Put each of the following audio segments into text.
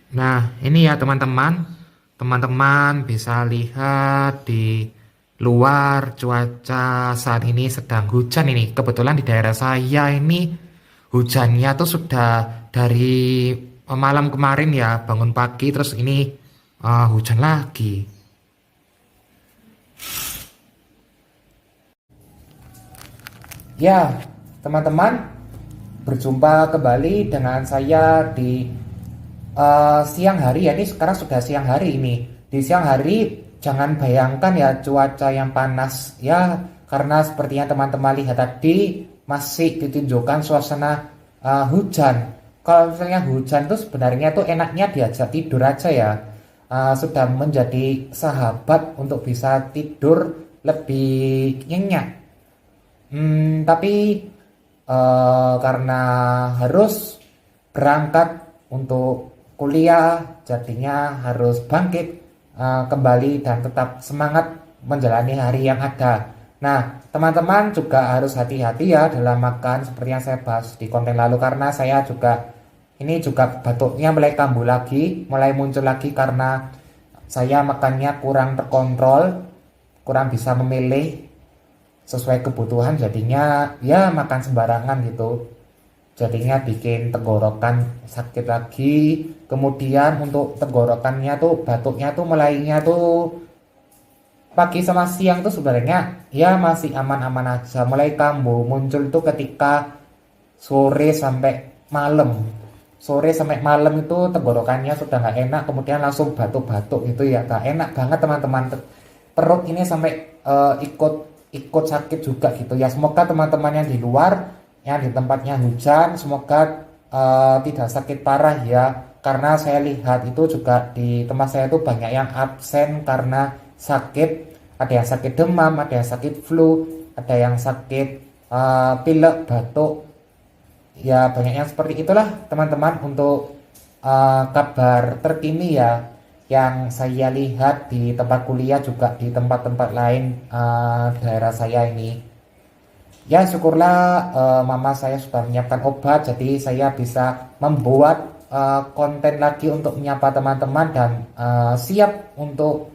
Nah, ini ya teman-teman. Teman-teman bisa lihat di luar cuaca saat ini sedang hujan ini. Kebetulan di daerah saya ini hujannya tuh sudah dari malam kemarin ya, bangun pagi terus ini hujan lagi. Ya, teman-teman, berjumpa kembali dengan saya di siang hari ya. Ini sekarang sudah siang hari ini. Di siang hari jangan bayangkan ya cuaca yang panas ya, karena sepertinya teman-teman lihat tadi masih ditunjukkan suasana hujan. Kalau misalnya hujan tuh sebenarnya tuh enaknya diajak tidur aja ya. Sudah menjadi sahabat untuk bisa tidur lebih nyenyak. Tapi karena harus berangkat untuk kuliah, jadinya harus bangkit kembali dan tetap semangat menjalani hari yang ada. Nah, teman-teman juga harus hati-hati ya dalam makan seperti yang saya bahas di konten lalu, karena saya juga ini juga batuknya mulai kambuh lagi, mulai muncul lagi karena saya makannya kurang terkontrol, kurang bisa memilih sesuai kebutuhan, jadinya ya makan sembarangan gitu, jadinya bikin tenggorokan sakit lagi. Kemudian untuk tenggorokannya tuh batuknya tuh mulainya tuh pagi sama siang tuh sebenarnya ya masih aman-aman aja, mulai kambuh muncul tuh ketika sore sampai malam. Sore sampai malam itu tenggorokannya sudah nggak enak, kemudian langsung batuk-batuk gitu ya, nggak enak banget teman-teman. Perut ini sampai ikut ikut sakit juga gitu ya. Semoga teman-teman yang di luar, yang di tempatnya hujan, semoga tidak sakit parah ya. Karena saya lihat itu juga di tempat saya itu banyak yang absen karena sakit. Ada yang sakit demam, ada yang sakit flu, ada yang sakit pilek, batuk. Ya banyaknya seperti itulah teman-teman untuk kabar terkini ya yang saya lihat di tempat kuliah juga di tempat-tempat lain daerah saya ini. Ya syukurlah mama saya sudah menyiapkan obat, jadi saya bisa membuat konten lagi untuk menyapa teman-teman dan siap untuk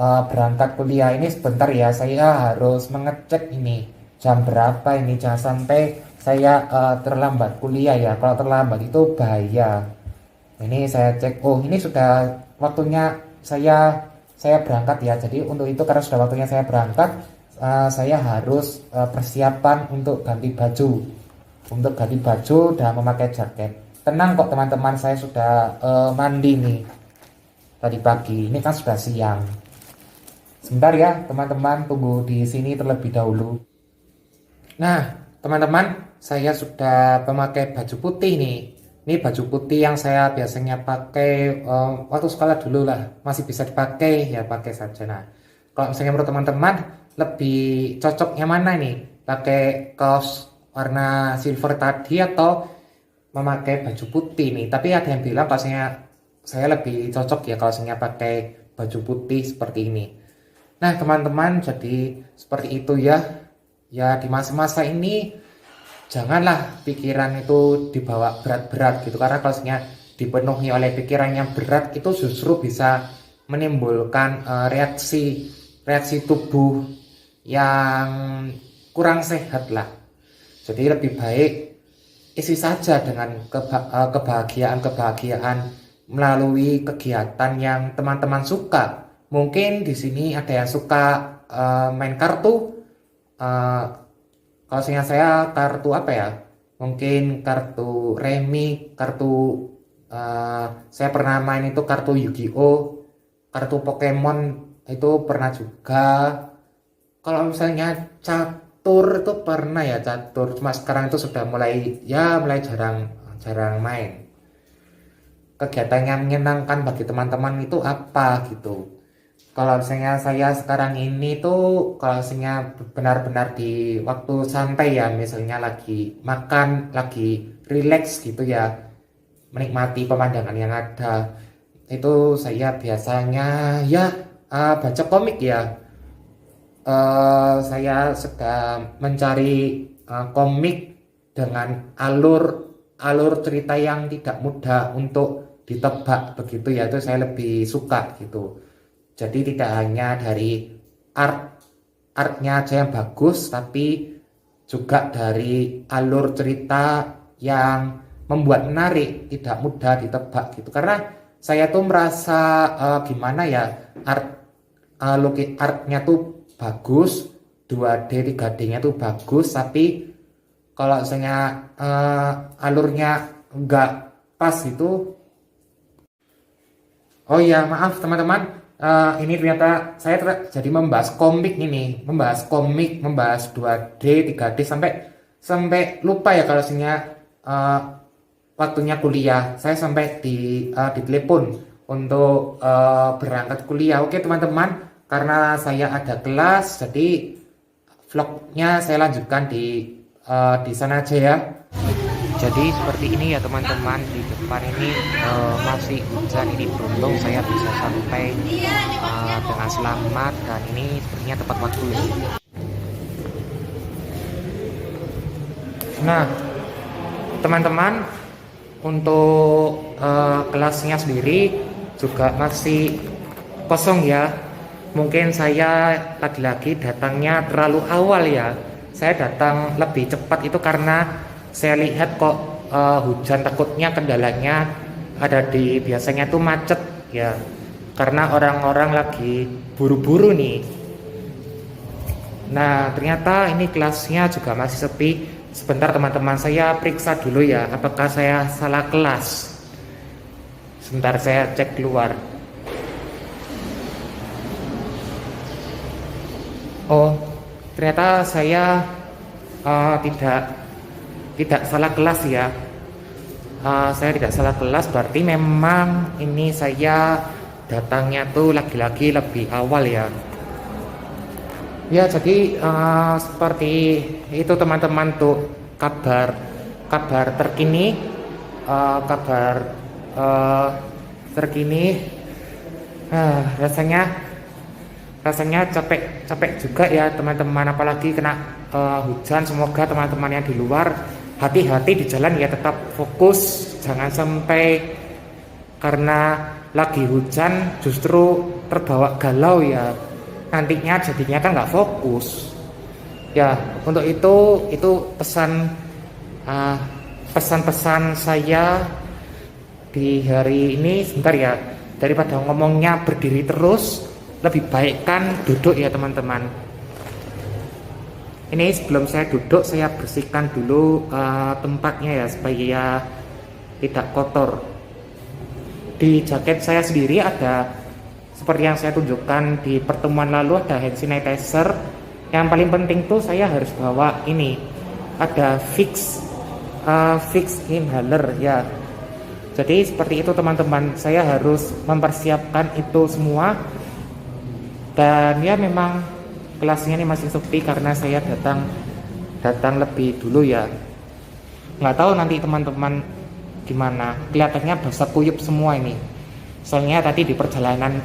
berangkat kuliah. Ini sebentar ya, saya harus mengecek ini jam berapa ini, jangan sampai saya terlambat kuliah ya. Kalau terlambat itu bahaya. Ini saya cek, oh ini sudah waktunya saya berangkat ya. Jadi untuk itu karena sudah waktunya saya berangkat, saya harus persiapan untuk ganti baju, dan memakai jaket. Tenang kok teman-teman, saya sudah mandi nih tadi pagi. Ini kan sudah siang. Sebentar ya teman-teman, tunggu di sini terlebih dahulu. Nah, teman-teman, saya sudah memakai baju putih nih. Ini baju putih yang saya biasanya pakai waktu sekolah dulu lah. Masih bisa dipakai, ya pakai saja. Nah, kalau misalnya menurut teman-teman, lebih cocoknya mana nih? Pakai kaos warna silver tadi atau memakai baju putih nih? Tapi ada yang bilang kalau saya lebih cocok ya kalau saya pakai baju putih seperti ini. Nah, teman-teman, jadi seperti itu ya. Ya, di masa-masa ini janganlah pikiran itu dibawa berat-berat gitu, karena kalau misalnya dipenuhi oleh pikiran yang berat itu justru bisa menimbulkan reaksi reaksi tubuh yang kurang sehat lah. Jadi lebih baik isi saja dengan kebahagiaan-kebahagiaan melalui kegiatan yang teman-teman suka. Mungkin di sini ada yang suka main kartu. Eh, Kalau saya kartu apa ya? Mungkin kartu remi, saya pernah main itu kartu Yu-Gi-Oh, kartu Pokemon itu pernah juga. Kalau misalnya catur itu pernah ya catur, cuma sekarang itu sudah mulai jarang jarang main. Kegiatan yang menyenangkan bagi teman-teman itu apa gitu? Kalau misalnya saya sekarang ini tuh, kalau misalnya benar-benar di waktu santai ya, misalnya lagi makan, lagi relax gitu ya, menikmati pemandangan yang ada, itu saya biasanya ya baca komik ya. Saya sedang mencari komik dengan alur alur cerita yang tidak mudah untuk ditebak begitu ya, itu saya lebih suka gitu. Jadi tidak hanya dari artnya aja yang bagus, tapi juga dari alur cerita yang membuat menarik, tidak mudah ditebak gitu. Karena saya tuh merasa gimana ya, artnya tuh bagus, 2D 3D-nya tuh bagus, tapi kalau misalnya alurnya nggak pas itu. Oh iya, maaf teman-teman. Ini ternyata saya jadi membahas komik ini, membahas 2D, 3D sampai sampai lupa ya kalau misalnya waktunya kuliah. Saya sampai di telepon untuk berangkat kuliah. Oke teman-teman, karena saya ada kelas, jadi vlognya saya lanjutkan di sana aja ya. Jadi seperti ini ya teman-teman, di depan ini masih hujan, ini beruntung saya bisa sampai dengan selamat, dan ini sepertinya tepat waktu ya. Nah teman-teman, untuk kelasnya sendiri juga masih kosong ya. Mungkin saya lagi-lagi datangnya terlalu awal ya. Saya datang lebih cepat itu karena saya lihat kok hujan, takutnya kendalanya ada biasanya tuh macet ya, karena orang-orang lagi buru-buru nih. Nah ternyata ini kelasnya juga masih sepi. Sebentar teman-teman, saya periksa dulu ya, apakah saya salah kelas. Sebentar saya cek keluar. Oh ternyata saya tidak salah kelas ya. Saya tidak salah kelas, berarti memang ini saya datangnya tuh lagi-lagi lebih awal ya. Ya jadi seperti itu teman-teman, tuh kabar terkini, kabar terkini. Rasanya capek juga ya teman-teman, apalagi kena hujan. Semoga teman-teman yang di luar hati-hati di jalan ya, tetap fokus, jangan sampai karena lagi hujan justru terbawa galau ya, nantinya jadinya kan nggak fokus ya. Untuk itu pesan-pesan saya di hari ini. Sebentar ya, daripada ngomongnya berdiri terus, lebih baik kan duduk ya teman-teman. Ini sebelum saya duduk, saya bersihkan dulu tempatnya ya, supaya tidak kotor. Di jaket saya sendiri ada, seperti yang saya tunjukkan di pertemuan lalu, ada hand sanitizer. Yang paling penting tuh saya harus bawa ini, ada fix inhaler ya. Jadi seperti itu teman-teman, saya harus mempersiapkan itu semua. Dan ya memang kelasnya ini masih sepi karena saya datang lebih dulu ya. Nggak tahu nanti teman-teman gimana, kelihatannya basah kuyup semua ini. Soalnya tadi di perjalanan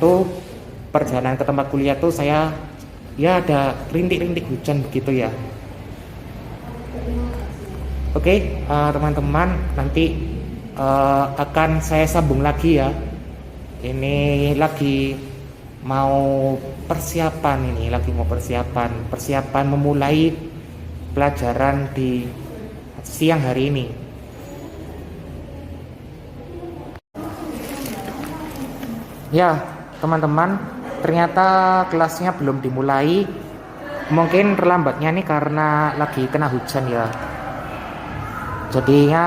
ke tempat kuliah tuh saya ya ada rintik-rintik hujan begitu ya. Oke, teman-teman, nanti akan saya sambung lagi ya. Ini lagi mau persiapan memulai pelajaran di siang hari ini. Ya teman-teman, ternyata kelasnya belum dimulai. Mungkin terlambatnya nih karena lagi kena hujan ya. Jadinya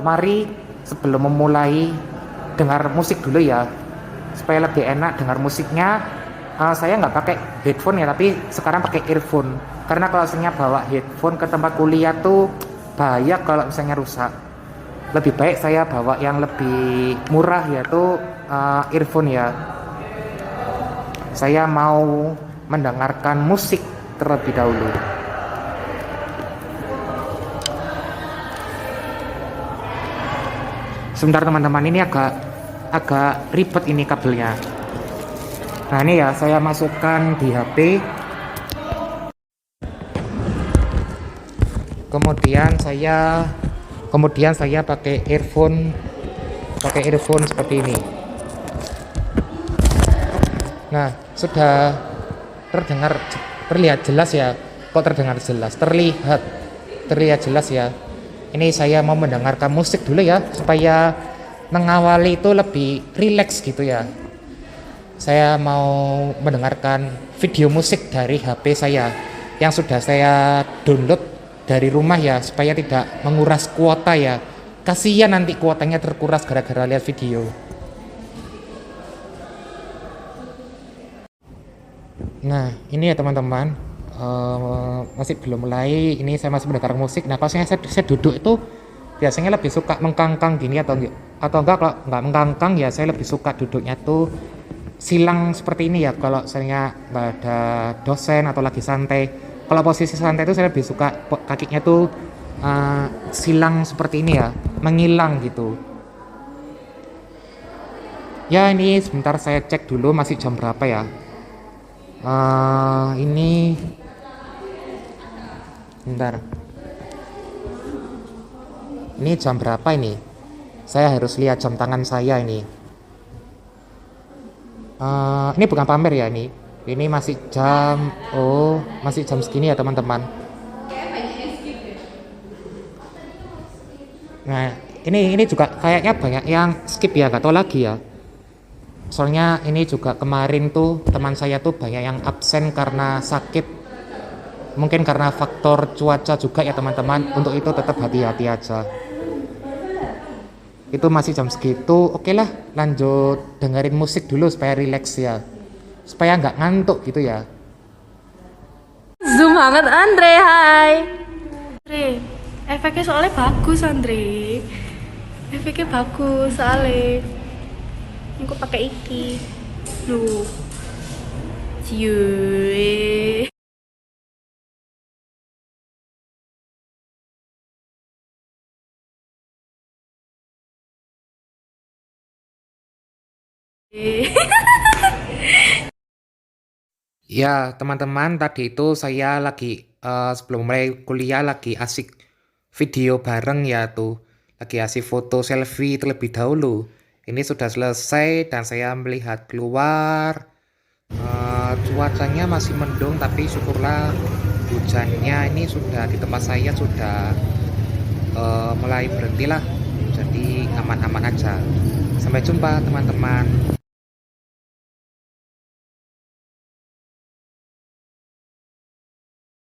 mari sebelum memulai dengar musik dulu ya, supaya lebih enak dengar musiknya. Saya nggak pakai headphone ya, tapi sekarang pakai earphone, karena kalau misalnya bawa headphone ke tempat kuliah tuh bahaya kalau misalnya rusak. Lebih baik saya bawa yang lebih murah, yaitu earphone ya. Saya mau mendengarkan musik terlebih dahulu. Sebentar teman-teman, ini agak ribet ini kabelnya. Nah ini ya, saya masukkan di HP, kemudian saya pakai earphone pakai earphone seperti ini. Nah, sudah terlihat jelas ya. Kok terdengar jelas? Terlihat jelas ya. Ini saya mau mendengarkan musik dulu ya, supaya mengawali itu lebih rileks gitu ya. Saya mau mendengarkan video musik dari HP saya yang sudah saya download dari rumah ya, supaya tidak menguras kuota ya. Kasihan nanti kuotanya terkuras gara-gara lihat video. Nah, ini ya teman-teman, masih belum mulai. Ini saya masih mendengar musik. Nah, kalau saya duduk itu biasanya lebih suka mengkangkang gini atau enggak, kalau enggak mengkangkang ya saya lebih suka duduknya tuh silang seperti ini ya. Kalau saya nggak ada dosen atau lagi santai. Kalau posisi santai itu saya lebih suka kakinya tuh silang seperti ini ya, mengilang gitu. Ya, ini sebentar saya cek dulu masih jam berapa ya. Ini bentar. Ini jam berapa ini? Saya harus lihat jam tangan saya ini. Ini bukan pamer ya ini. Ini masih jam, oh masih jam segini ya teman-teman. Nah, ini juga kayaknya banyak yang skip ya, nggak tahu lagi ya. Soalnya ini juga kemarin tuh teman saya tuh banyak yang absen karena sakit. Mungkin karena faktor cuaca juga ya teman-teman. Untuk itu tetap hati-hati aja. Itu masih jam segitu. Oke lah, lanjut dengerin musik dulu supaya rileks ya. Supaya nggak ngantuk gitu ya. Zoom banget Andre, hai Andre, efeknya soalnya bagus Andre. Efeknya bagus soalnya. Aku pakai iki. Duh. Cie. Ya, teman-teman, tadi itu saya lagi sebelum mulai kuliah lagi asik video bareng ya tuh. Lagi asik foto selfie terlebih dahulu. Ini sudah selesai dan saya melihat keluar. Cuacanya masih mendung tapi syukurlah hujannya ini sudah di tempat saya sudah mulai berhenti lah. Jadi aman-aman aja. Sampai jumpa teman-teman.